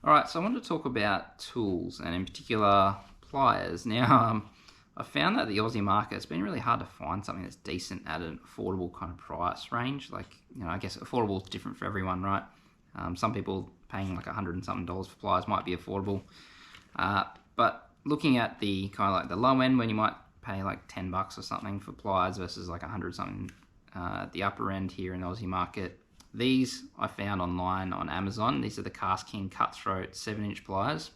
Alright, so I wanted to talk about tools, and in particular pliers. Now, I found that the Aussie market, it's been really hard to find something that's decent at an affordable kind of price range. Like, I guess affordable is different for everyone, right? Some people paying like $100 and something for pliers might be affordable. But looking at the kind of like the low end, when you might pay like $10 or something for pliers versus like 100 something at the upper end here in the Aussie market, these I found online on Amazon. These are the Cast King Cutthroat 7-inch pliers.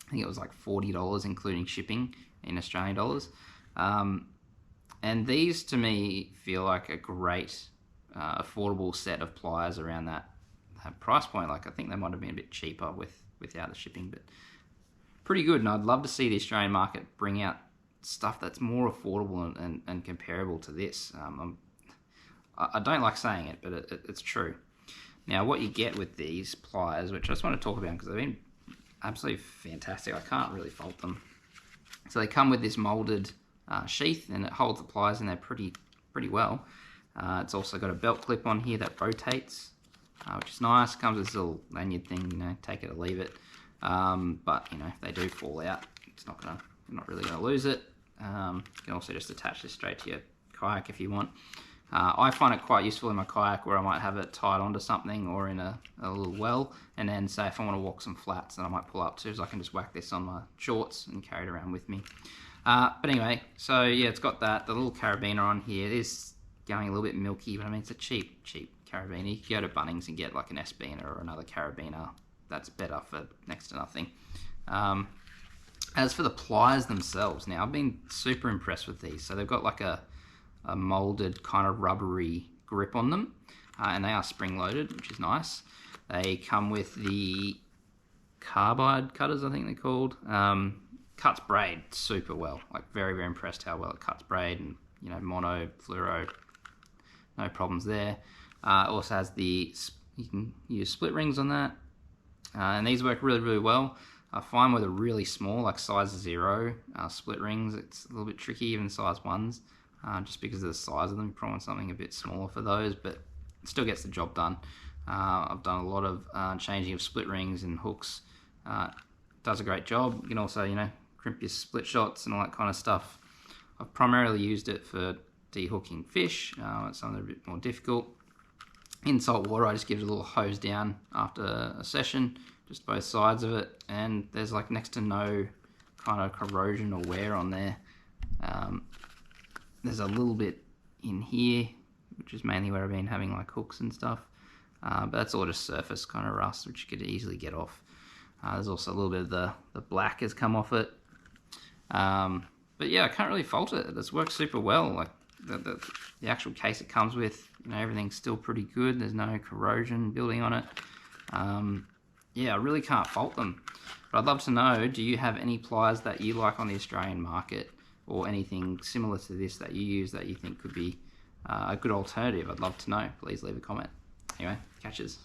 I think it was like $40 including shipping in Australian dollars. And these to me feel like a great affordable set of pliers around that price point. Like I think they might have been a bit cheaper without the shipping, but pretty good. And I'd love to see the Australian market bring out stuff that's more affordable and comparable to this. I don't like saying it, but it's true. Now, what you get with these pliers, which I just want to talk about because they've been absolutely fantastic. I can't really fault them. So they come with this molded sheath, and it holds the pliers in there pretty well. It's also got a belt clip on here that rotates, which is nice. Comes with this little lanyard thing, take it or leave it. But if they do fall out, you're not really gonna lose it. You can also just attach this straight to your kayak if you want. I find it quite useful in my kayak where I might have it tied onto something or in a little well, and then say if I want to walk some flats, then I might pull up too, so I can just whack this on my shorts and carry it around with me. But anyway, so yeah, it's got the little carabiner on here. It is going a little bit milky, but I mean it's a cheap carabiner. You can go to Bunnings and get like an S-biner or another carabiner that's better for next to nothing. As for the pliers themselves, now I've been super impressed with these. So they've got like a molded kind of rubbery grip on them, and they are spring loaded, which is nice. They come with the carbide cutters, I think they're called. Cuts braid super well, like very impressed how well it cuts braid, and mono, fluoro, no problems there. It also has you can use split rings on that, and these work really well. I find with a really small, like size 0 split rings, it's a little bit tricky, even size 1s. Just because of the size of them. You probably want something a bit smaller for those, but it still gets the job done. I've done a lot of changing of split rings and hooks. Does a great job. You can also, crimp your split shots and all that kind of stuff. I've primarily used it for dehooking fish. It's something a bit more difficult. In salt water, I just give it a little hose down after a session, just both sides of it, and there's like next to no kind of corrosion or wear on there. There's a little bit in here, which is mainly where I've been having like hooks and stuff. But that's all just surface kind of rust, which you could easily get off. There's also a little bit of the black has come off it. But yeah, I can't really fault it. This works super well. Like the actual case it comes with, everything's still pretty good. There's no corrosion building on it. Yeah, I really can't fault them. But I'd love to know, do you have any pliers that you like on the Australian market, or anything similar to this that you use that you think could be a good alternative? I'd love to know. Please leave a comment. Anyway, catches.